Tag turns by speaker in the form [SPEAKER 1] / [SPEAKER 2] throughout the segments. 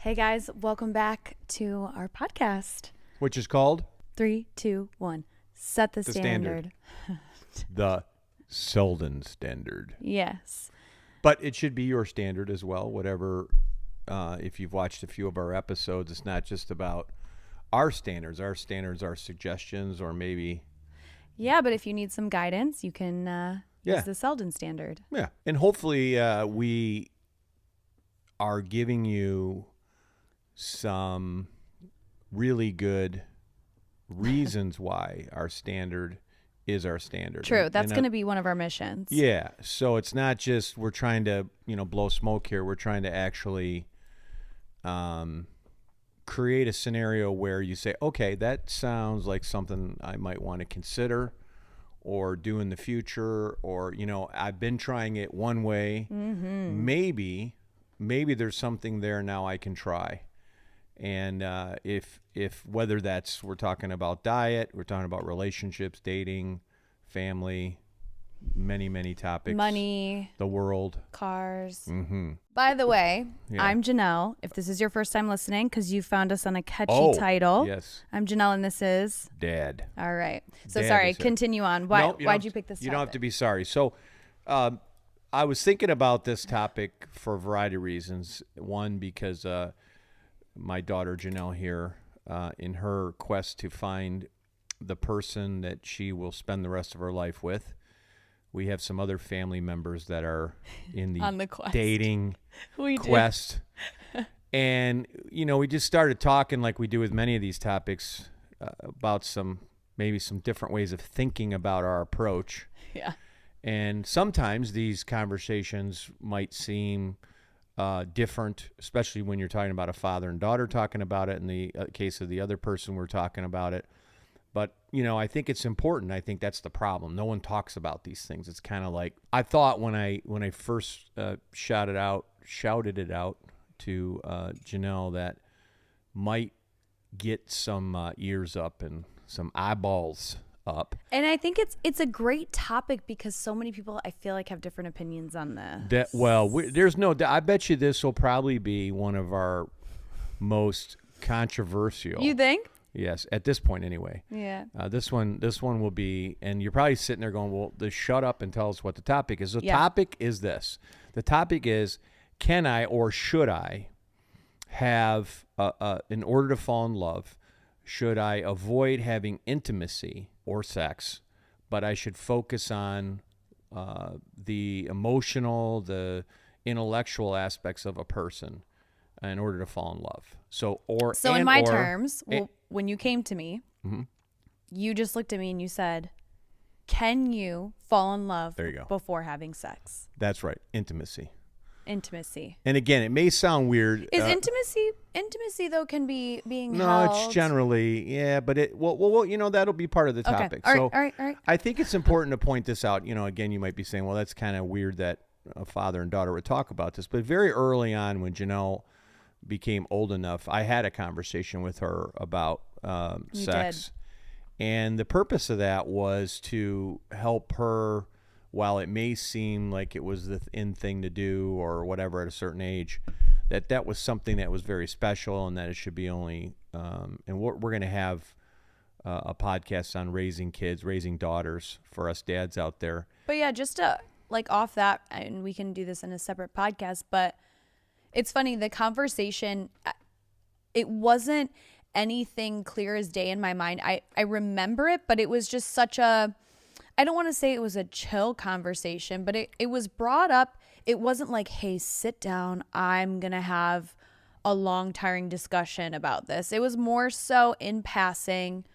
[SPEAKER 1] Hey guys, welcome back to our podcast.
[SPEAKER 2] Which is called?
[SPEAKER 1] 3, 2, 1. Set the standard.
[SPEAKER 2] The Selden standard.
[SPEAKER 1] Yes.
[SPEAKER 2] But it should be your standard as well, whatever. If you've watched a few of our episodes, it's not just about our standards. Our standards are suggestions or maybe...
[SPEAKER 1] Yeah, but if you need some guidance, you can use the Selden standard.
[SPEAKER 2] Yeah, and hopefully we are giving you some really good reasons why our standard is our standard.
[SPEAKER 1] True. That's going to be one of our missions.
[SPEAKER 2] Yeah. So it's not just we're trying to, blow smoke here. We're trying to actually create a scenario where you say, okay, that sounds like something I might want to consider or do in the future, or, I've been trying it one way. Mm-hmm. Maybe there's something there now I can try. And if whether that's, we're talking about diet, we're talking about relationships, dating, family, many topics.
[SPEAKER 1] Money.
[SPEAKER 2] The world.
[SPEAKER 1] Cars.
[SPEAKER 2] Mm-hmm.
[SPEAKER 1] By the way, I'm Genelle. If this is your first time listening, because you found us on a catchy title.
[SPEAKER 2] Yes.
[SPEAKER 1] I'm Genelle, and this is...
[SPEAKER 2] Dad.
[SPEAKER 1] All right. So
[SPEAKER 2] Dad
[SPEAKER 1] sorry, continue on. Why'd you pick this topic?
[SPEAKER 2] You don't have to be sorry. So I was thinking about this topic for a variety of reasons. One, because... my daughter Genelle here, in her quest to find the person that she will spend the rest of her life with. We have some other family members that are in the dating quest. And, we just started talking like we do with many of these topics about maybe some different ways of thinking about our approach.
[SPEAKER 1] Yeah.
[SPEAKER 2] And sometimes these conversations might seem... different, especially when you're talking about a father and daughter talking about it. In the case of the other person, we're talking about it. But, I think it's important. I think that's the problem. No one talks about these things. It's kind of like, I thought when I first shouted it out to Genelle, that might get some ears up and some eyeballs up.
[SPEAKER 1] And I think it's a great topic because so many people, I feel like, have different opinions on this.
[SPEAKER 2] There's no doubt. I bet you this will probably be one of our most controversial.
[SPEAKER 1] You think?
[SPEAKER 2] Yes, at this point anyway.
[SPEAKER 1] Yeah.
[SPEAKER 2] This one will be, and you're probably sitting there going, well, just shut up and tell us what the topic is. The topic is this. The topic is, can I or should I have, in order to fall in love, should I avoid having intimacy or sex, but I should focus on the emotional, the intellectual aspects of a person in order to fall in love? So in my
[SPEAKER 1] terms, when you came to me, mm-hmm. you just looked at me and you said, can you fall in love before having sex?
[SPEAKER 2] That's right. Intimacy.
[SPEAKER 1] And
[SPEAKER 2] again, it may sound weird.
[SPEAKER 1] Is intimacy though can be being
[SPEAKER 2] no,
[SPEAKER 1] held?
[SPEAKER 2] it's generally, but that'll be part of the topic.
[SPEAKER 1] Okay.
[SPEAKER 2] All
[SPEAKER 1] right.
[SPEAKER 2] I think it's important to point this out. Again, you might be saying, well, that's kind of weird that a father and daughter would talk about this. But very early on, when Genelle became old enough, I had a conversation with her about sex. And the purpose of that was to help her. While it may seem like it was the in thing to do or whatever at a certain age, that was something that was very special, and that it should be only. And we're going to have a podcast on raising kids, raising daughters for us dads out there.
[SPEAKER 1] But yeah, just to off that, and we can do this in a separate podcast. But it's funny, the conversation. It wasn't anything clear as day in my mind. I remember it, but it was just such a. I don't want to say it was a chill conversation, but it was brought up. It wasn't like, hey, sit down. I'm going to have a long, tiring discussion about this. It was more so in passing,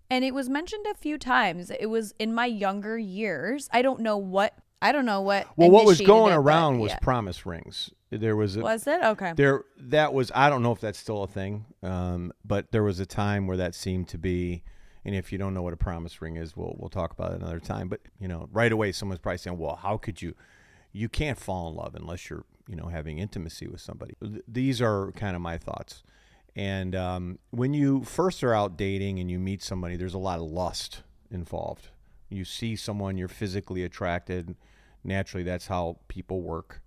[SPEAKER 1] and it was mentioned a few times. It was in my younger years. I don't know what. Well,
[SPEAKER 2] what was going around was promise rings. There was
[SPEAKER 1] was it? Okay.
[SPEAKER 2] That was, I don't know if that's still a thing, but there was a time where that seemed to be. And if you don't know what a promise ring is, we'll talk about it another time. But, right away, someone's probably saying, well, how could you can't fall in love unless you're, having intimacy with somebody. These are kind of my thoughts. And when you first are out dating and you meet somebody, there's a lot of lust involved. You see someone, you're physically attracted. Naturally, that's how people work.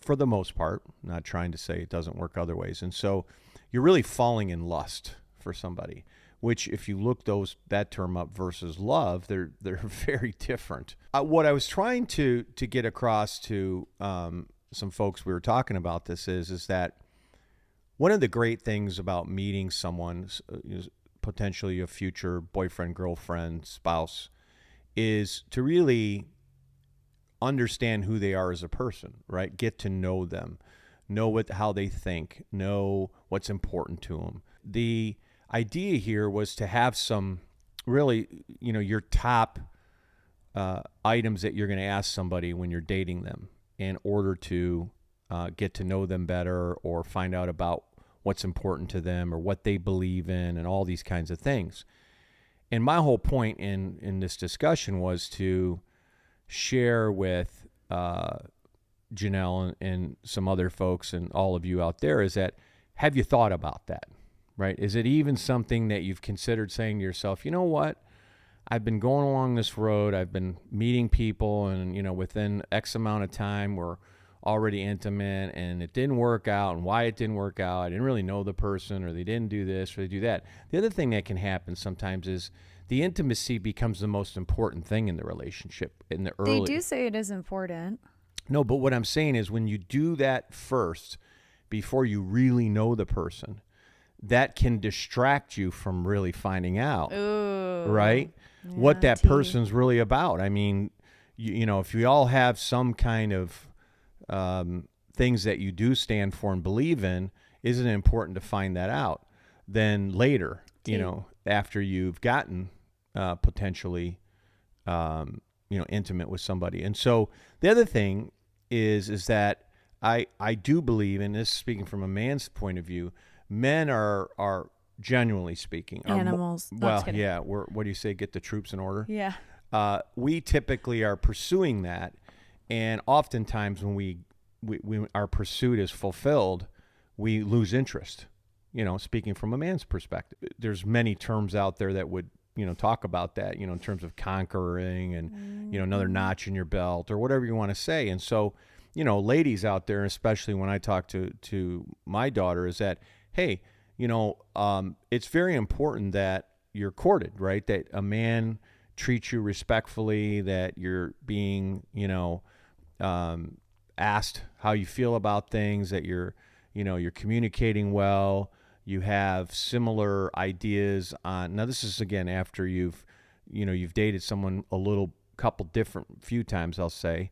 [SPEAKER 2] for the most part. Not trying to say it doesn't work other ways. And so you're really falling in lust for somebody, which if you look that term up versus love, they're very different. What I was trying to get across to some folks we were talking about this is that one of the great things about meeting someone, potentially a future boyfriend, girlfriend, spouse, is to really understand who they are as a person, right? Get to know them, know how they think, know what's important to them. The idea here was to have some really, your top items that you're going to ask somebody when you're dating them in order to get to know them better or find out about what's important to them or what they believe in and all these kinds of things. And my whole point in this discussion was to share with Genelle and some other folks and all of you out there is that, have you thought about that, right? Is it even something that you've considered saying to yourself, you know what? I've been going along this road. I've been meeting people and, within X amount of time, we're already intimate and it didn't work out, and why it didn't work out. I didn't really know the person, or they didn't do this or they do that. The other thing that can happen sometimes is the intimacy becomes the most important thing in the relationship in the early.
[SPEAKER 1] They do say it is important.
[SPEAKER 2] No, but what I'm saying is when you do that first, before you really know the person, that can distract you from really finding out, right? Yeah, what that person's really about. I mean, if we all have some kind of things that you do stand for and believe in, isn't it important to find that out? Then later, after you've gotten potentially, intimate with somebody. And so the other thing is that I do believe, and this is speaking from a man's point of view, men are genuinely speaking
[SPEAKER 1] animals.
[SPEAKER 2] What do you say? Get the troops in order.
[SPEAKER 1] Yeah.
[SPEAKER 2] We typically are pursuing that, and oftentimes when we our pursuit is fulfilled, we lose interest. Speaking from a man's perspective, there's many terms out there that would talk about that. In terms of conquering and another notch in your belt or whatever you want to say. And so, ladies out there, especially when I talk to my daughter, is that, hey, it's very important that you're courted, right? That a man treats you respectfully, that you're being, asked how you feel about things, that you're communicating well, you have similar ideas on. Now, this is again after you've dated someone few times, I'll say.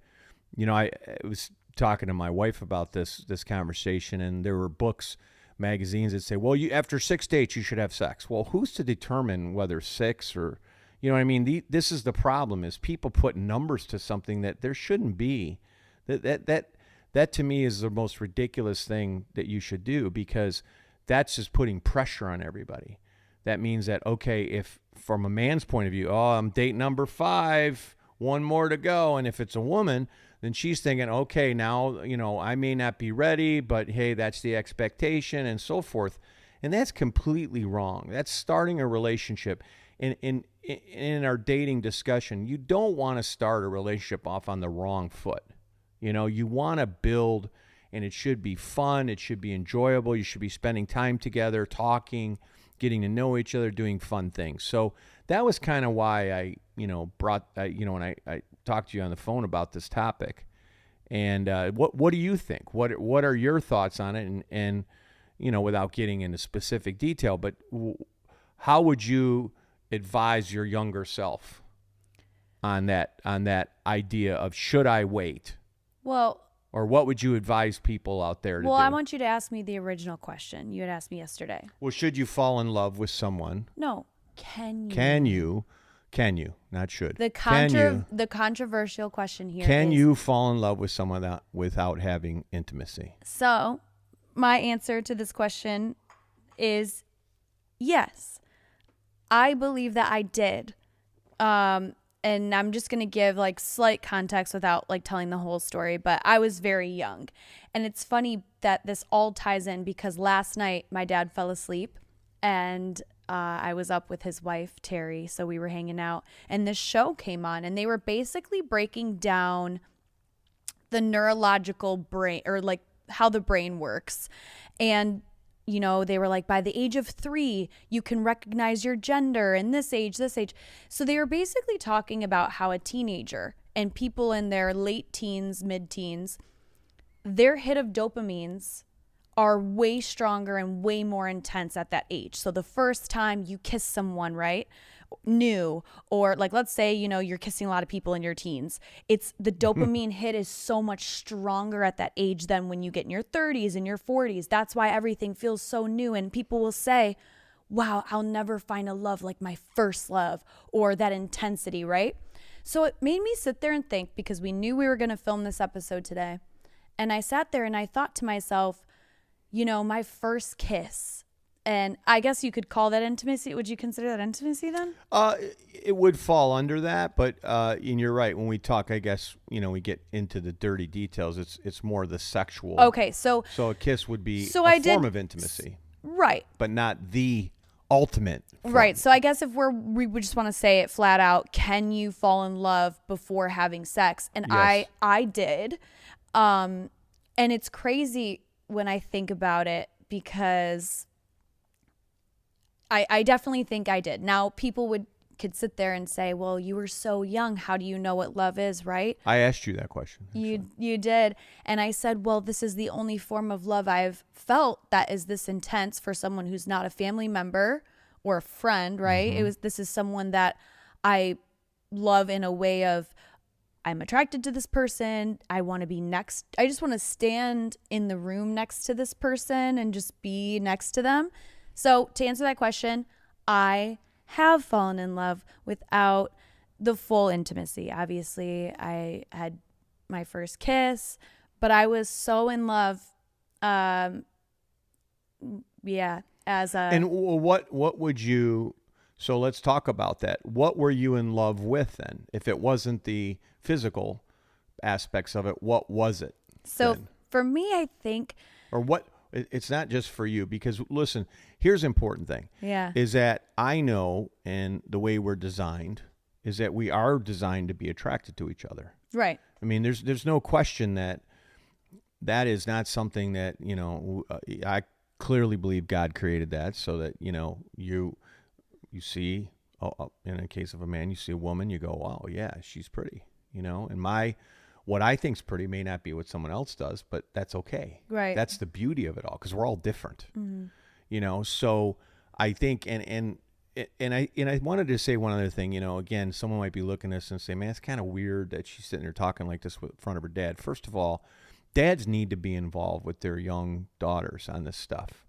[SPEAKER 2] I was talking to my wife about this conversation, and there were books, magazines that say, well, after 6 dates you should have sex. Well, who's to determine whether 6 or, what I mean? This is the problem: is people put numbers to something that there shouldn't be. That to me is the most ridiculous thing that you should do, because that's just putting pressure on everybody. That means that, okay, if from a man's point of view, I'm date number 5, one more to go. And if it's a woman, then she's thinking, okay, now, I may not be ready, but hey, that's the expectation and so forth. And that's completely wrong. That's starting a relationship. In our dating discussion, you don't want to start a relationship off on the wrong foot. You want to build, and it should be fun. It should be enjoyable. You should be spending time together, talking, getting to know each other, doing fun things. So that was kind of why I, when I talked to you on the phone about this topic. And what do you think? What are your thoughts on it? And without getting into specific detail, but how would you advise your younger self on that idea of, should I wait?
[SPEAKER 1] Well,
[SPEAKER 2] or what would you advise people out there to do?
[SPEAKER 1] Well, I want you to ask me the original question you had asked me yesterday.
[SPEAKER 2] Well, should you fall in love with someone?
[SPEAKER 1] No. Can you?
[SPEAKER 2] Can you? Not should.
[SPEAKER 1] The controversial question here
[SPEAKER 2] can
[SPEAKER 1] is,
[SPEAKER 2] you fall in love with someone without having intimacy?
[SPEAKER 1] So, my answer to this question is yes. I believe that I did. And I'm just going to give slight context without telling the whole story, but I was very young. And it's funny that this all ties in because last night my dad fell asleep and I was up with his wife, Terry. So we were hanging out and this show came on and they were basically breaking down the neurological brain, or like how the brain works. And, they were like, by the age of 3, you can recognize your gender, and this age. So they were basically talking about how a teenager and people in their late teens, mid-teens, their hit of dopamines are way stronger and way more intense at that age. So the first time you kiss someone, right? New, or like, let's say, you're kissing a lot of people in your teens. It's the dopamine hit is so much stronger at that age than when you get in your 30s and your 40s. That's why everything feels so new. And people will say, wow, I'll never find a love like my first love, or that intensity, right? So it made me sit there and think, because we knew we were going to film this episode today. And I sat there and I thought to myself, my first kiss. And I guess you could call that intimacy. Would you consider that intimacy then?
[SPEAKER 2] It would fall under that, but and you're right. When we talk, I guess, we get into the dirty details. It's more the sexual.
[SPEAKER 1] Okay, so
[SPEAKER 2] a kiss would be a form of intimacy.
[SPEAKER 1] Right.
[SPEAKER 2] But not the ultimate form.
[SPEAKER 1] Right. So I guess if we would just want to say it flat out, can you fall in love before having sex? And
[SPEAKER 2] yes.
[SPEAKER 1] I did. And it's crazy when I think about it, because I definitely think I did. Now, people could sit there and say, well, you were so young. How do you know what love is, right?
[SPEAKER 2] I asked you that question.
[SPEAKER 1] You did. And I said, well, this is the only form of love I've felt that is this intense for someone who's not a family member or a friend, right?
[SPEAKER 2] Mm-hmm.
[SPEAKER 1] This is someone that I love in a way of, I'm attracted to this person. I want to be next. I just want to stand in the room next to this person and just be next to them. So to answer that question, I have fallen in love without the full intimacy. Obviously, I had my first kiss, but I was so in love. And
[SPEAKER 2] what would you? So let's talk about that. What were you in love with then? If it wasn't the physical aspects of it, what was it?
[SPEAKER 1] So
[SPEAKER 2] then?
[SPEAKER 1] For me, I think,
[SPEAKER 2] or what? It's not just for you, because listen, here's the important thing.
[SPEAKER 1] Yeah.
[SPEAKER 2] Is that I know, and the way we're designed is that we are designed to be attracted to each other.
[SPEAKER 1] Right.
[SPEAKER 2] I mean, there's no question that is not something that, I clearly believe God created that so that, you see, in a case of a man, you see a woman, you go, wow, yeah, she's pretty, and what I think's pretty may not be what someone else does, but that's okay.
[SPEAKER 1] Right.
[SPEAKER 2] That's the beauty of it all, because we're all different.
[SPEAKER 1] Mm-hmm.
[SPEAKER 2] So I think, and I wanted to say one other thing. Again, someone might be looking at this and say, man, it's kind of weird that she's sitting there talking like this in front of her dad. First of all, dads need to be involved with their young daughters on this stuff.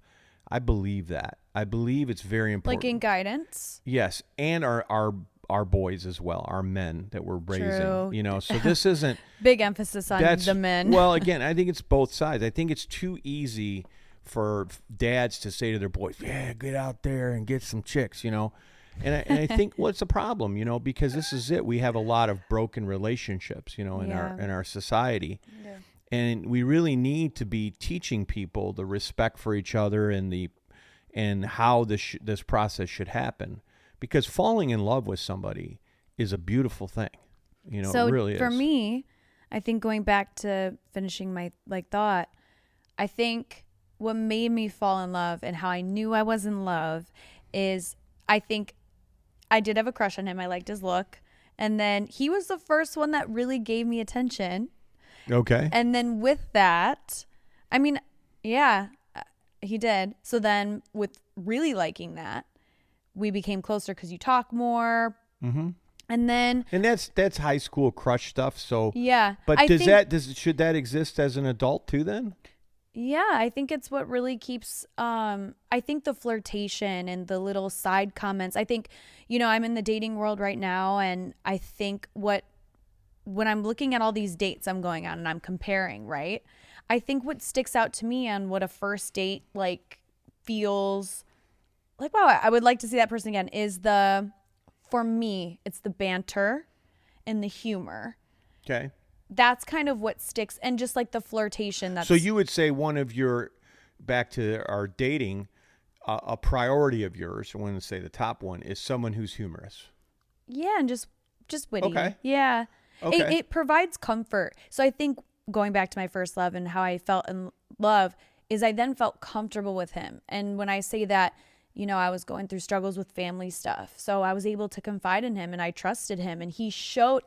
[SPEAKER 2] I believe that. I believe it's very important.
[SPEAKER 1] Like in guidance?
[SPEAKER 2] Yes, and our boys as well, our men that we're raising.
[SPEAKER 1] True.
[SPEAKER 2] So this isn't
[SPEAKER 1] big emphasis on the men.
[SPEAKER 2] Well, again, I think it's both sides. I think it's too easy for dads to say to their boys, "Yeah, get out there and get some chicks," And I think what's the problem, because this is it. We have a lot of broken relationships, in our society.
[SPEAKER 1] Yeah.
[SPEAKER 2] And we really need to be teaching people the respect for each other and how this process should happen, because falling in love with somebody is a beautiful thing.
[SPEAKER 1] So
[SPEAKER 2] it really is.
[SPEAKER 1] For me, I think, going back to finishing my thought, I think what made me fall in love and how I knew I was in love is, I think I did have a crush on him. I liked his look. And then he was the first one that really gave me attention.
[SPEAKER 2] Okay.
[SPEAKER 1] And then with that, I mean, yeah, he did. So then with really liking that, we became closer because you talk more.
[SPEAKER 2] Mm-hmm.
[SPEAKER 1] And
[SPEAKER 2] that's high school crush stuff. So
[SPEAKER 1] yeah.
[SPEAKER 2] But should that exist as an adult too then?
[SPEAKER 1] Yeah, I think it's what really keeps, I think the flirtation and the little side comments. I think, I'm in the dating world right now, and I think when I'm looking at all these dates I'm going on and I'm comparing, right? I think what sticks out to me on what a first date feels like, wow, I would like to see that person again, is for me, it's the banter and the humor.
[SPEAKER 2] Okay.
[SPEAKER 1] That's kind of what sticks, and just like the flirtation.
[SPEAKER 2] So you would say one of your, back to our dating, a priority of yours, I want to say the top one, is someone who's humorous.
[SPEAKER 1] Yeah, and just witty.
[SPEAKER 2] Okay.
[SPEAKER 1] Yeah.
[SPEAKER 2] Okay.
[SPEAKER 1] It provides comfort. So I think going back to my first love and how I felt in love is I then felt comfortable with him. And when I say that, I was going through struggles with family stuff. So I was able to confide in him and I trusted him. And he showed,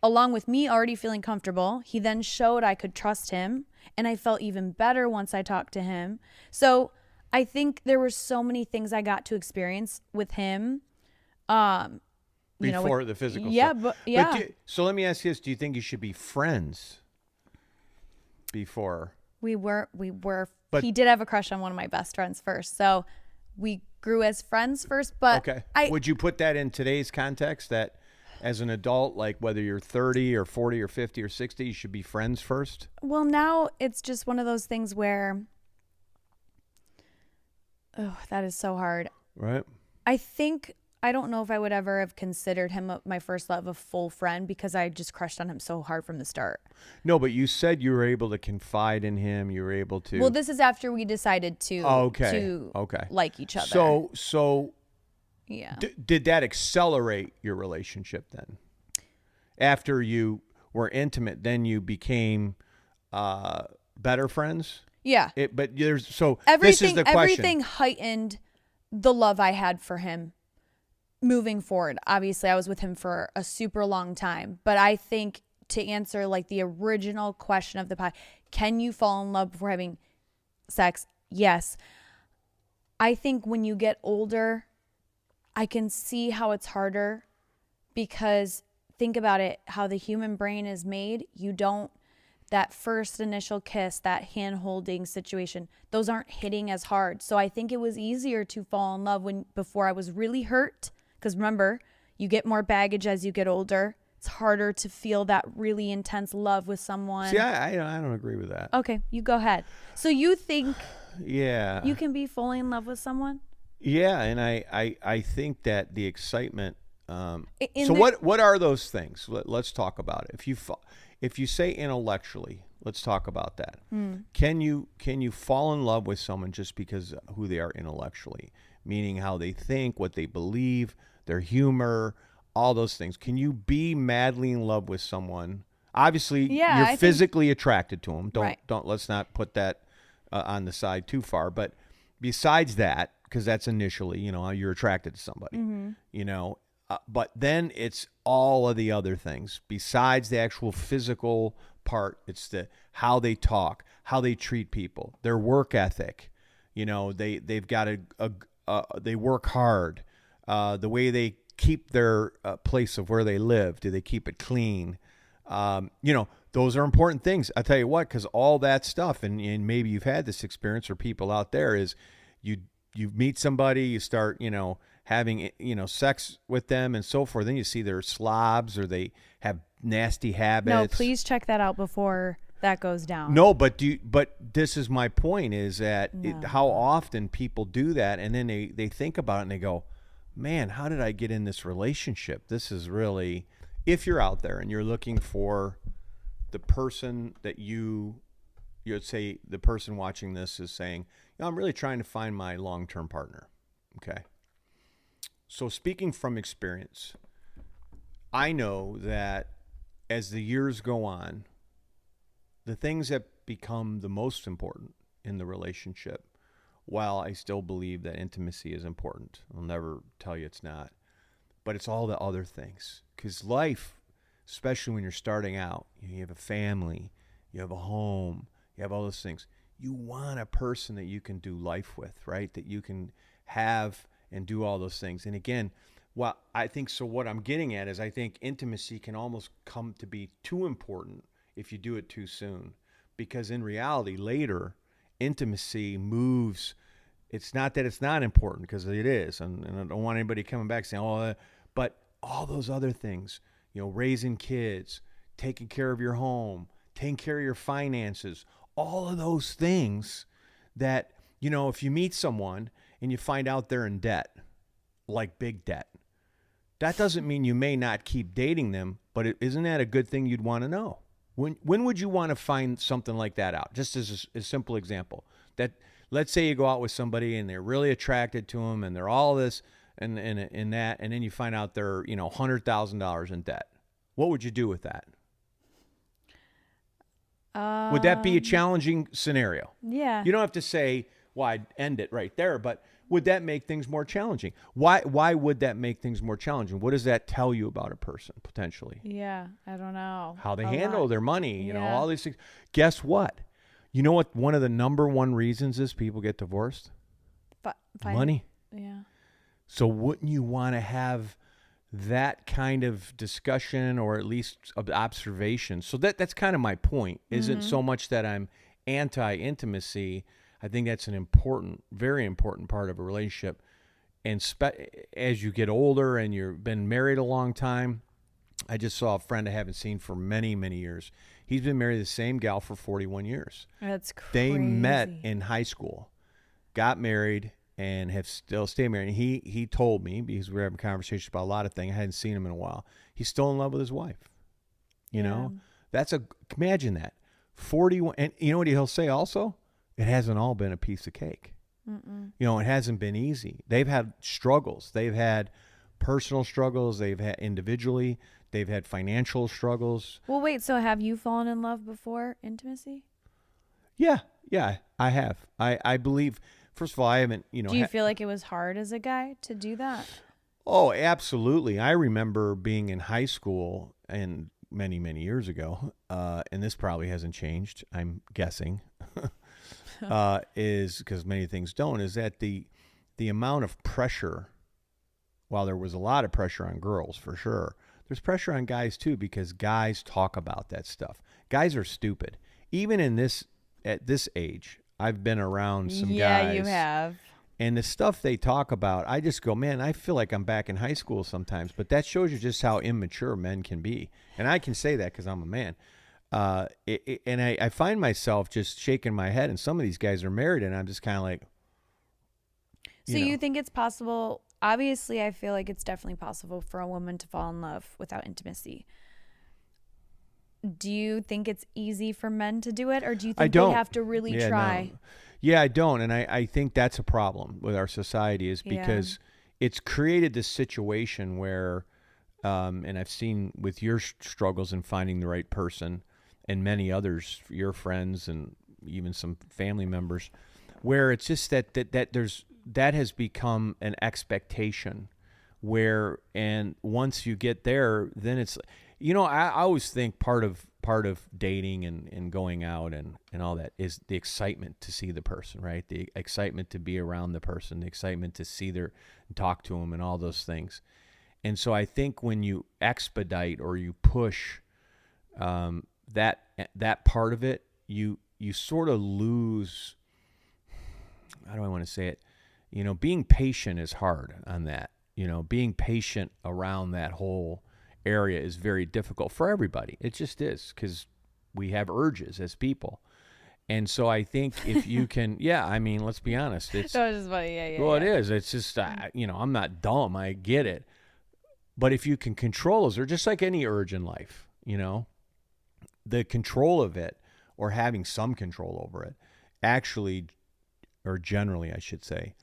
[SPEAKER 1] along with me already feeling comfortable, he then showed I could trust him. And I felt even better once I talked to him. So I think there were so many things I got to experience with him.
[SPEAKER 2] Before the physical
[SPEAKER 1] stuff. Yeah.
[SPEAKER 2] But so let me ask you this. Do you think you should be friends before?
[SPEAKER 1] We were. But he did have a crush on one of my best friends first. So we grew as friends first. But
[SPEAKER 2] okay. Would you put that in today's context that as an adult, like whether you're 30 or 40 or 50 or 60, you should be friends first?
[SPEAKER 1] Well, now it's just one of those things where, that is so hard.
[SPEAKER 2] Right.
[SPEAKER 1] I don't know if I would ever have considered him my first love a full friend because I just crushed on him so hard from the start.
[SPEAKER 2] No, but you said you were able to confide in him. You were able to.
[SPEAKER 1] Well, this is after we decided to like each other.
[SPEAKER 2] So
[SPEAKER 1] yeah.
[SPEAKER 2] Did that accelerate your relationship then? After you were intimate, then you became better friends?
[SPEAKER 1] Yeah.
[SPEAKER 2] But this is the question.
[SPEAKER 1] Everything heightened the love I had for him. Moving forward, obviously I was with him for a super long time, but I think to answer like the original question of the pod, can you fall in love before having sex? Yes. I think when you get older, I can see how it's harder because think about it, how the human brain is made. That first initial kiss, that hand holding situation, those aren't hitting as hard. So I think it was easier to fall in love before I was really hurt. Because remember, you get more baggage as you get older. It's harder to feel that really intense love with someone.
[SPEAKER 2] See, I don't agree with that.
[SPEAKER 1] Okay, you go ahead. So you think
[SPEAKER 2] you
[SPEAKER 1] can be fully in love with someone?
[SPEAKER 2] Yeah, and I think that the excitement. What are those things? Let's talk about it. If you say intellectually, let's talk about that. Can you fall in love with someone just because of who they are intellectually? Meaning how they think, what they believe, their humor, all those things. Can you be madly in love with someone? Obviously, you're physically attracted to them. Let's not put that on the side too far. But besides that, because that's initially, you're attracted to somebody, but then it's all of the other things besides the actual physical part. It's how they talk, how they treat people, their work ethic. They've got they work hard. The way they keep their place of where they live. Do they keep it clean? Those are important things. I tell you what, because all that stuff, and maybe you've had this experience, or people out there, is you meet somebody, you start, having, sex with them and so forth. Then you see they're slobs or they have nasty habits.
[SPEAKER 1] No, please check that out before that goes down.
[SPEAKER 2] No, but this is my point, is that how often people do that, and then they think about it and they go, man, how did I get in this relationship? This is really, if you're out there and you're looking for the person that you'd say, the person watching this is saying, I'm really trying to find my long-term partner. Okay. So speaking from experience, I know that as the years go on, the things that become the most important in the relationship, while I still believe that intimacy is important, I'll never tell you it's not, but it's all the other things. Because life, especially when you're starting out, you have a family, you have a home, you have all those things. You want a person that you can do life with, right? That you can have and do all those things. And again, what I'm getting at is I think intimacy can almost come to be too important if you do it too soon. Because in reality, later, intimacy moves. It's not that it's not important, because it is. And I don't want anybody coming back saying, but all those other things, raising kids, taking care of your home, taking care of your finances, all of those things that, if you meet someone and you find out they're in debt, like big debt, that doesn't mean you may not keep dating them, but isn't that a good thing you'd want to know? When would you want to find something like that out? Just as a simple example, that let's say you go out with somebody and they're really attracted to them and they're all this and that, and then you find out they're, $100,000 in debt. What would you do with that? Would that be a challenging scenario?
[SPEAKER 1] Yeah.
[SPEAKER 2] You don't have to say, well, I'd end it right there, but would that make things more challenging? Why would that make things more challenging? What does that tell you about a person, potentially?
[SPEAKER 1] Yeah, I don't know.
[SPEAKER 2] How they
[SPEAKER 1] A
[SPEAKER 2] handle
[SPEAKER 1] lot.
[SPEAKER 2] their money, you know,
[SPEAKER 1] Yeah.
[SPEAKER 2] all these things. Guess what? You know what one of the number one reasons is people get divorced? Money.
[SPEAKER 1] Yeah.
[SPEAKER 2] So wouldn't you want to have that kind of discussion or at least observation? So that's kind of my point. Isn't so much that I'm anti-intimacy. I think that's an important, very important part of a relationship. And as you get older and you've been married a long time, I just saw a friend I haven't seen for many, many years. He's been married to the same gal for 41 years.
[SPEAKER 1] That's crazy.
[SPEAKER 2] They met in high school, got married, and have still stayed married. And he told me, because we were having conversations about a lot of things, I hadn't seen him in a while, he's still in love with his wife. You know? Imagine that. 41, and you know what he'll say also? It hasn't all been a piece of cake. You know, it hasn't been easy. They've had struggles. They've had personal struggles. They've had individually. They've had financial struggles.
[SPEAKER 1] Well, wait, so have you fallen in love before intimacy?
[SPEAKER 2] Yeah, I have. I believe, first of all, I haven't, you know.
[SPEAKER 1] Do you feel like it was hard as a guy to do that?
[SPEAKER 2] Oh, absolutely. I remember being in high school and many, many years ago, and this probably hasn't changed, I'm guessing, is because many things don't, is that the amount of pressure, while there was a lot of pressure on girls for sure, there's pressure on guys too, because guys talk about that stuff. Guys are stupid. Even at this age, I've been around some guys.
[SPEAKER 1] Yeah, you have.
[SPEAKER 2] And the stuff they talk about, I just go, man, I feel like I'm back in high school sometimes. But that shows you just how immature men can be. And I can say that because I'm a man. And I find myself just shaking my head. And some of these guys are married, and I'm just kind of like.
[SPEAKER 1] So you think it's possible? Obviously, I feel like it's definitely possible for a woman to fall in love without intimacy. Do you think it's easy for men to do it, or do you think they have to really try?
[SPEAKER 2] No. Yeah, I don't. And I think that's a problem with our society, is because it's created this situation where, and I've seen with your struggles in finding the right person and many others, your friends and even some family members, where it's just that has become an expectation where, and once you get there, then it's, you know, I always think part of dating and going out and all that is the excitement to see the person, right? The excitement to be around the person, the excitement to see talk to them and all those things. And so I think when you expedite or you push that part of it, you sort of lose, how do I want to say it? You know, being patient is hard on that. You know, being patient around that whole area is very difficult for everybody. It just is, because we have urges as people. And so I think if you can, I mean, let's be honest. It's,
[SPEAKER 1] that was just funny.
[SPEAKER 2] it is. It's just, you know, I'm not dumb. I get it. But if you can control those, or just like any urge in life, you know, the control of it, or having some control over it, actually, or generally, I should say,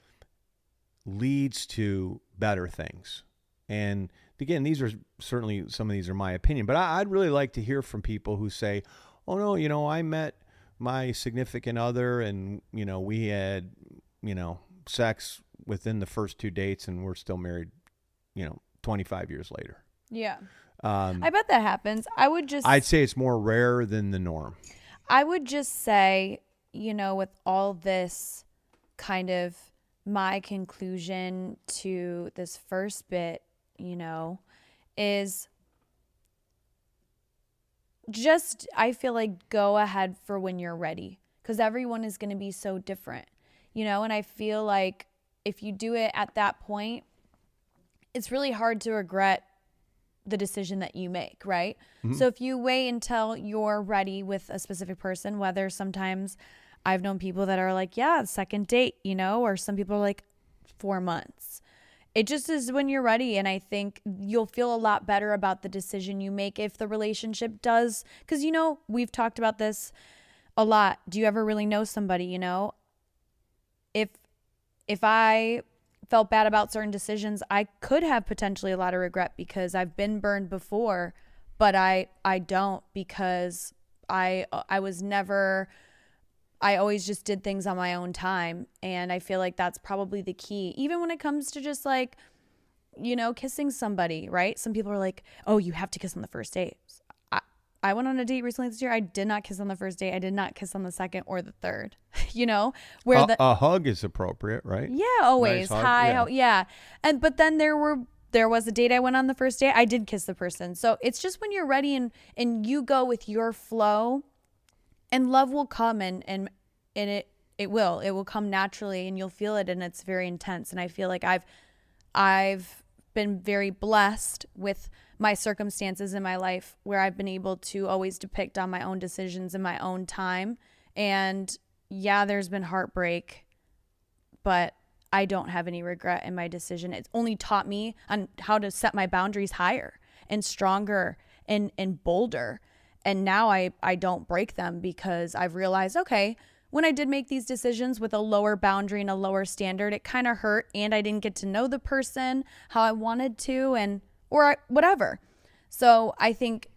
[SPEAKER 2] leads to better things. And again, these are certainly, some of these are my opinion, but I'd really like to hear from people who say, oh no, you know, I met my significant other and, you know, we had, you know, sex within the first 2 dates and we're still married, you know, 25 years later.
[SPEAKER 1] Yeah. I bet that happens. I'd
[SPEAKER 2] say it's more rare than the norm.
[SPEAKER 1] I would just say, you know, with all this kind of, my conclusion to this first bit, you know, is just, I feel like, go ahead for when you're ready, because everyone is going to be so different, you know, and I feel like if you do it at that point, it's really hard to regret the decision that you make, right? Mm-hmm. So if you wait until you're ready with a specific person, whether sometimes I've known people that are like, yeah, second date, you know, or some people are like 4 months. It just is when you're ready. And I think you'll feel a lot better about the decision you make if the relationship does. Because, you know, we've talked about this a lot. Do you ever really know somebody, you know? If I felt bad about certain decisions, I could have potentially a lot of regret because I've been burned before, but I don't, because I always just did things on my own time. And I feel like that's probably the key. Even when it comes to just like, kissing somebody, right? Some people are like, oh, you have to kiss on the first date. I went on a date recently this year. I did not kiss on the first date. I did not kiss on the second or the third, where
[SPEAKER 2] a hug is appropriate, right?
[SPEAKER 1] Yeah, always.
[SPEAKER 2] Nice hug,
[SPEAKER 1] Hi.
[SPEAKER 2] yeah.
[SPEAKER 1] Yeah. But then there was a date I went on the first date. I did kiss the person. So it's just when you're ready and you go with your flow, and love will come and it will come naturally, and you'll feel it, and it's very intense. And I feel like I've been very blessed with my circumstances in my life where I've been able to always depict on my own decisions in my own time. And yeah, there's been heartbreak, but I don't have any regret in my decision. It's only taught me on how to set my boundaries higher and stronger and bolder. And now I don't break them because I've realized, okay, when I did make these decisions with a lower boundary and a lower standard, it kind of hurt, and I didn't get to know the person how I wanted to, or whatever. So I think,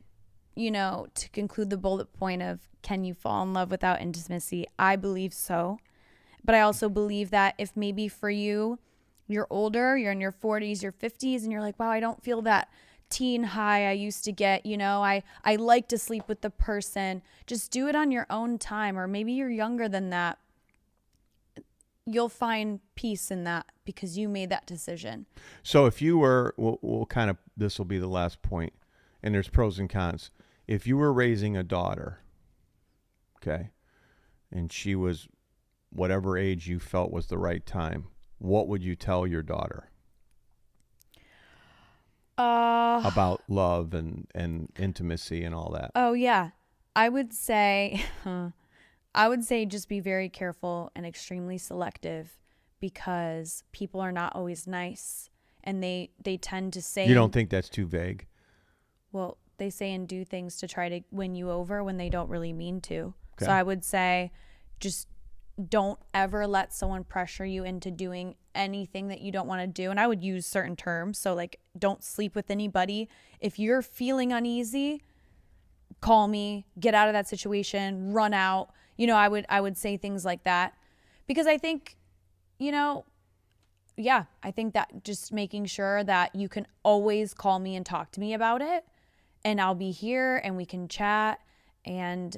[SPEAKER 1] to conclude the bullet point of, can you fall in love without intimacy? I believe so. But I also believe that if maybe for you, you're older, you're in your 40s, your 50s, and you're like, wow, I don't feel that teen high I used to get, I like to sleep with the person. Just do it on your own time. Or maybe you're younger than that. You'll find peace in that because you made that decision.
[SPEAKER 2] So if you were, we'll kind of, this will be the last point, and there's pros and cons. If you were raising a daughter, okay, and she was whatever age you felt was the right time, what would you tell your daughter about love and intimacy and all that?
[SPEAKER 1] Oh, yeah. I would say just be very careful and extremely selective, because people are not always nice, and they tend to say...
[SPEAKER 2] You don't think that's too vague?
[SPEAKER 1] Well, they say and do things to try to win you over when they don't really mean to.
[SPEAKER 2] Okay.
[SPEAKER 1] So I would say just don't ever let someone pressure you into doing anything that you don't want to do. And I would use certain terms. So like, don't sleep with anybody. If you're feeling uneasy, call me, get out of that situation, run out. I would say things like that, because I think, I think that just making sure that you can always call me and talk to me about it, and I'll be here and we can chat. And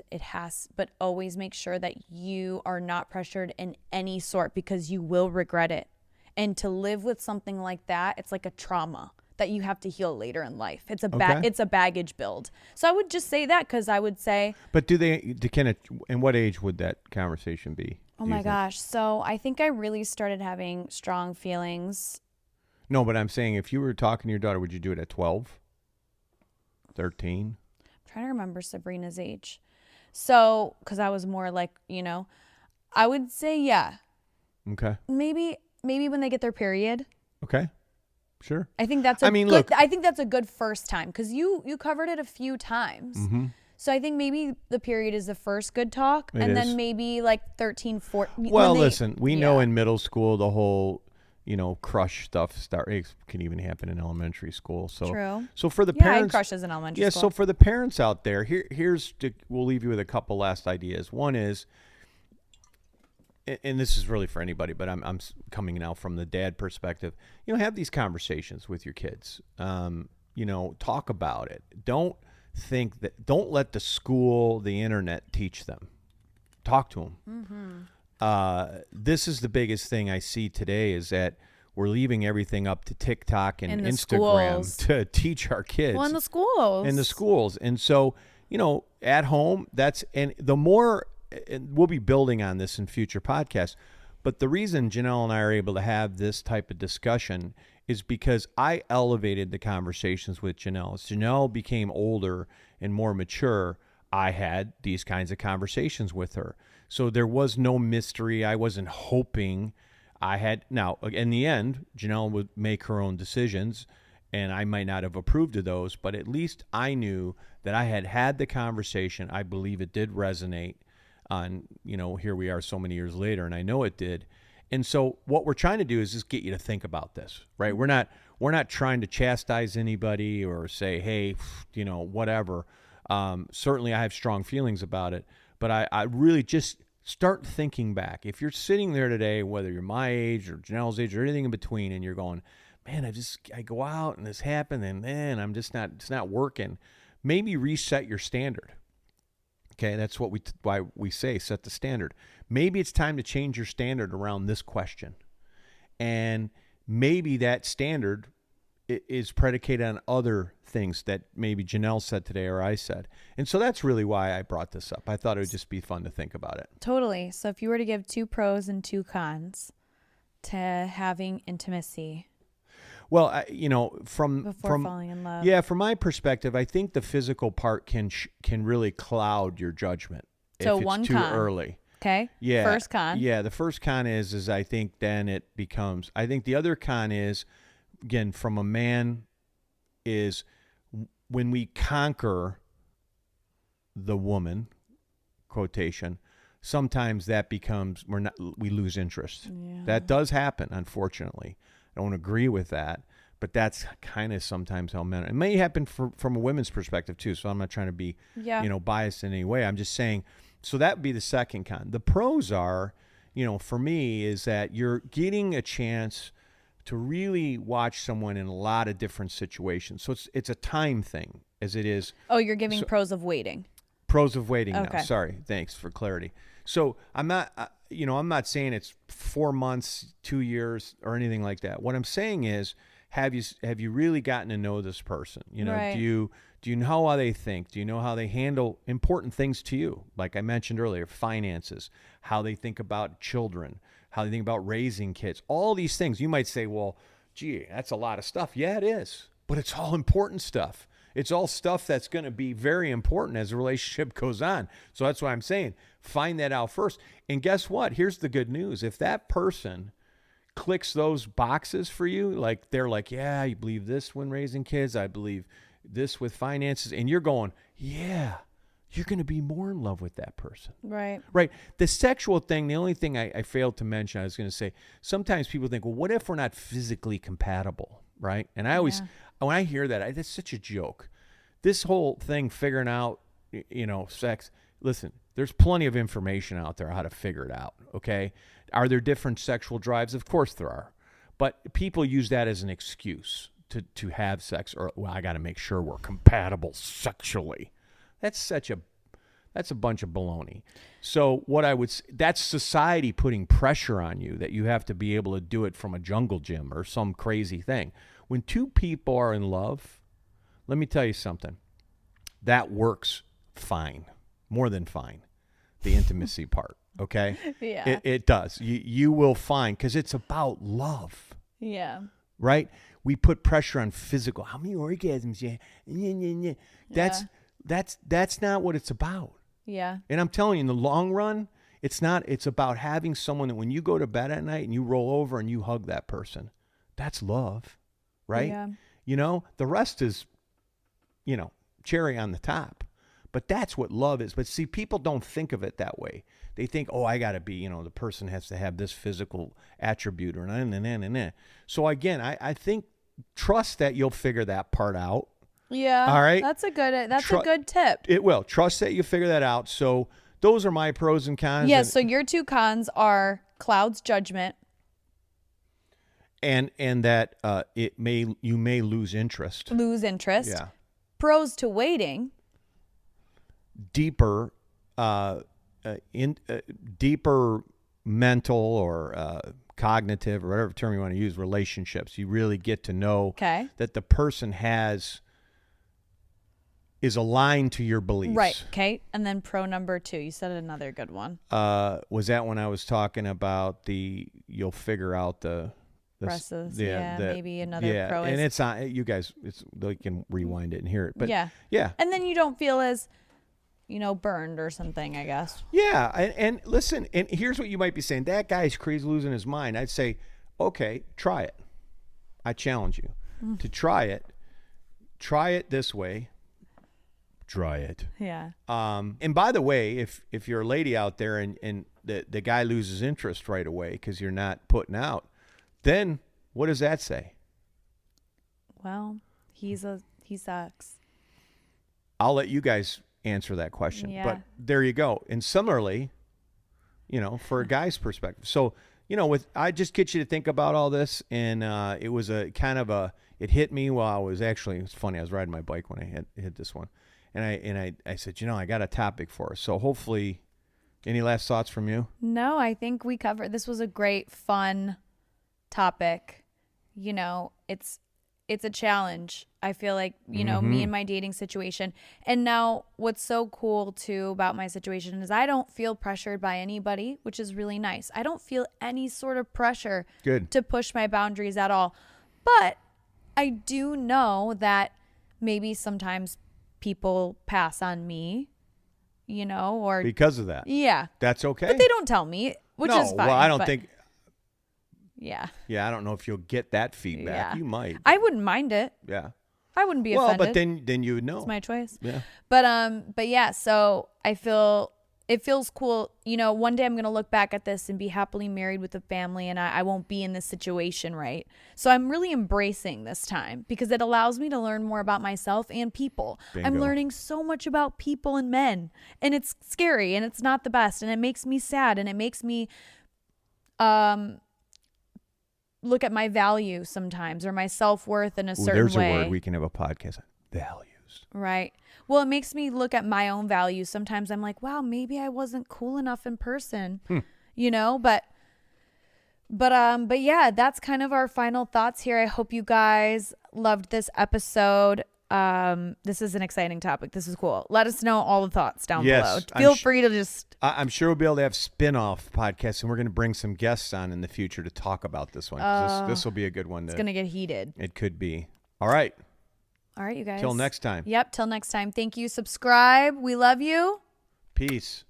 [SPEAKER 1] but always make sure that you are not pressured in any sort, because you will regret it. And to live with something like that, it's like a trauma that you have to heal later in life. It's a baggage build. So I would just say that, because I would say. But
[SPEAKER 2] in what age would that conversation be?
[SPEAKER 1] Oh my gosh. So I think I really started having strong feelings.
[SPEAKER 2] No, but I'm saying, if you were talking to your daughter, would you do it at 12, 13?
[SPEAKER 1] Trying to remember Sabrina's age. So, because I was more like, I would say, yeah.
[SPEAKER 2] Okay.
[SPEAKER 1] Maybe when they get their period.
[SPEAKER 2] Okay. Sure.
[SPEAKER 1] I think that's I think that's a good first time, because you covered it a few times.
[SPEAKER 2] Mm-hmm.
[SPEAKER 1] So I think maybe the period is the first good talk, then maybe like 13, 14.
[SPEAKER 2] Well, listen, we know in middle school the whole, crush stuff can even happen in elementary school. So
[SPEAKER 1] true.
[SPEAKER 2] So for the
[SPEAKER 1] parents,
[SPEAKER 2] parents,
[SPEAKER 1] I had crushes in elementary school.
[SPEAKER 2] So for the parents out there, we'll leave you with a couple last ideas. One is, and this is really for anybody, but I'm coming now from the dad perspective. Have these conversations with your kids. Talk about it. Don't let the school, the internet teach them. Talk to them. Mm-hmm. This is the biggest thing I see today, is that we're leaving everything up to TikTok and Instagram to teach our kids.
[SPEAKER 1] Well, in the schools.
[SPEAKER 2] And so, at home, and the more, and we'll be building on this in future podcasts, but the reason Genelle and I are able to have this type of discussion is because I elevated the conversations with Genelle. As Genelle became older and more mature, I had these kinds of conversations with her. So there was no mystery. I wasn't hoping now, in the end, Genelle would make her own decisions, and I might not have approved of those, but at least I knew that I had the conversation. I believe it did resonate on, here we are so many years later, and I know it did. And so what we're trying to do is just get you to think about this, right? We're not trying to chastise anybody or say, hey, whatever. Certainly I have strong feelings about it, but I really just start thinking back. If you're sitting there today, whether you're my age or Genelle's age or anything in between, and you're going, man, I go out and this happened, and then it's not working. Maybe reset your standard. Okay, that's why we say set the standard. Maybe it's time to change your standard around this question. And maybe that standard is predicated on other things that maybe Genelle said today or I said. And so that's really why I brought this up. I thought it would just be fun to think about it.
[SPEAKER 1] Totally. So if you were to give 2 pros and 2 cons to having intimacy,
[SPEAKER 2] well,
[SPEAKER 1] before falling in love.
[SPEAKER 2] Yeah, from my perspective, I think the physical part can really cloud your judgment
[SPEAKER 1] So
[SPEAKER 2] if it's
[SPEAKER 1] one
[SPEAKER 2] too
[SPEAKER 1] con.
[SPEAKER 2] early.
[SPEAKER 1] Okay.
[SPEAKER 2] Yeah.
[SPEAKER 1] First con.
[SPEAKER 2] Yeah, the first con is I think then it becomes. I think the other con is, again, from a man, is when we conquer the woman, quotation, sometimes that becomes we lose interest.
[SPEAKER 1] Yeah.
[SPEAKER 2] That does happen, unfortunately. I don't agree with that, but that's kind of sometimes how men. It may happen from a women's perspective too. So I'm not trying to be, biased in any way. I'm just saying. So that would be the second con. The pros are, for me, is that you're getting a chance to really watch someone in a lot of different situations. So it's a time thing, as it is.
[SPEAKER 1] Oh, you're giving pros of waiting.
[SPEAKER 2] Pros of waiting
[SPEAKER 1] Okay.
[SPEAKER 2] now. Sorry. Thanks for clarity. So I'm not, I'm not saying it's 4 months, 2 years, or anything like that. What I'm saying is, have you really gotten to know this person?
[SPEAKER 1] Right.
[SPEAKER 2] Do you know how they think? Do you know how they handle important things to you? Like I mentioned earlier, finances, how they think about children, how they think about raising kids, all these things. You might say, well, gee, that's a lot of stuff. Yeah, it is. But it's all important stuff. It's all stuff that's going to be very important as the relationship goes on. So that's why I'm saying find that out first. And guess what? Here's the good news. If that person clicks those boxes for you, like they're like, yeah, you believe this when raising kids, I believe this with finances, and you're going, yeah, you're going to be more in love with that person.
[SPEAKER 1] Right.
[SPEAKER 2] Right. The sexual thing, the only thing I failed to mention, I was going to say, sometimes people think, well, what if we're not physically compatible? Right. And I always, when I hear that, that's such a joke. This whole thing, figuring out, sex, listen, there's plenty of information out there how to figure it out. Okay. Are there different sexual drives? Of course there are. But people use that as an excuse to have sex, or, well, I got to make sure we're compatible sexually. That's a bunch of baloney. So what I would say, that's society putting pressure on you that you have to be able to do it from a jungle gym or some crazy thing. When two people are in love, let me tell you something. That works fine, more than fine, the intimacy part, okay?
[SPEAKER 1] Yeah.
[SPEAKER 2] It does. You will find, because it's about love.
[SPEAKER 1] Yeah.
[SPEAKER 2] Right? We put pressure on physical. How many orgasms? Yeah. That's not what it's about.
[SPEAKER 1] Yeah.
[SPEAKER 2] And I'm telling you, in the long run, it's not. It's about having someone that when you go to bed at night and you roll over and you hug that person, that's love, right?
[SPEAKER 1] Yeah.
[SPEAKER 2] The rest is, cherry on the top. But that's what love is. But see, people don't think of it that way. They think, oh, I got to be, the person has to have this physical attribute or nah. So again, I think trust that you'll figure that part out.
[SPEAKER 1] Yeah.
[SPEAKER 2] All right.
[SPEAKER 1] That's a good tip.
[SPEAKER 2] It will. Trust that you figure that out. So those are my pros and cons.
[SPEAKER 1] Yeah. So your 2 cons are clouds judgment.
[SPEAKER 2] And that you may lose interest.
[SPEAKER 1] Yeah. Pros to waiting.
[SPEAKER 2] Deeper mental or cognitive or whatever term you want to use, relationships. You really get to know that the person is aligned to your beliefs.
[SPEAKER 1] Right. Okay. And then pro number 2, you said another good one.
[SPEAKER 2] Was that when I was talking about you'll figure out the
[SPEAKER 1] Presses. Maybe another pro is.
[SPEAKER 2] And it's on you guys. They can rewind it and hear it. But yeah.
[SPEAKER 1] And then you don't feel as burned or something, I guess.
[SPEAKER 2] Yeah. And listen, and here's what you might be saying. That guy's crazy losing his mind. I'd say, okay, try it. I challenge you to try it. Try it this way. Try it.
[SPEAKER 1] Yeah.
[SPEAKER 2] And by the way, if you're a lady out there and the guy loses interest right away because you're not putting out, then what does that say?
[SPEAKER 1] Well, he sucks.
[SPEAKER 2] I'll let you guys answer that question.
[SPEAKER 1] Yeah.
[SPEAKER 2] But there you go. And similarly, for a guy's perspective. So, I just get you to think about all this. And it was a kind of it hit me while I was it's funny. I was riding my bike when I hit this one. And I said, I got a topic for us. So hopefully, any last thoughts from you?
[SPEAKER 1] No, I think we covered, this was a great, fun topic. It's a challenge. I feel like, me and my dating situation. And now what's so cool too about my situation is I don't feel pressured by anybody, which is really nice. I don't feel any sort of pressure to push my boundaries at all. But I do know that maybe sometimes people pass on me, or
[SPEAKER 2] because of that.
[SPEAKER 1] Yeah.
[SPEAKER 2] That's okay.
[SPEAKER 1] But they don't tell me, which is fine.
[SPEAKER 2] Well, I don't think.
[SPEAKER 1] Yeah.
[SPEAKER 2] Yeah, I don't know if you'll get that feedback.
[SPEAKER 1] Yeah.
[SPEAKER 2] You might.
[SPEAKER 1] I wouldn't mind it.
[SPEAKER 2] Yeah.
[SPEAKER 1] I wouldn't be offended.
[SPEAKER 2] Well, but then you would know.
[SPEAKER 1] It's my choice.
[SPEAKER 2] Yeah.
[SPEAKER 1] But yeah, so I feel it feels cool. One day I'm going to look back at this and be happily married with a family, and I won't be in this situation, right? So I'm really embracing this time because it allows me to learn more about myself and people.
[SPEAKER 2] Bingo.
[SPEAKER 1] I'm learning so much about people and men, and it's scary and it's not the best, and it makes me sad, and it makes me look at my value sometimes or my self-worth in a certain
[SPEAKER 2] there's
[SPEAKER 1] way.
[SPEAKER 2] There's a word we can have a podcast on. Values.
[SPEAKER 1] Right. Well, it makes me look at my own values. Sometimes I'm like, wow, maybe I wasn't cool enough in person, but yeah, that's kind of our final thoughts here. I hope you guys loved this episode. This is an exciting topic. This is cool. Let us know all the thoughts down below. Feel free to just...
[SPEAKER 2] I'm sure we'll be able to have spin-off podcasts, and we're going to bring some guests on in the future to talk about this one. This will be a good one.
[SPEAKER 1] It's going to get heated.
[SPEAKER 2] It could be. All right.
[SPEAKER 1] All right, you guys.
[SPEAKER 2] Till next time.
[SPEAKER 1] Yep, till next time. Thank you. Subscribe. We love you.
[SPEAKER 2] Peace.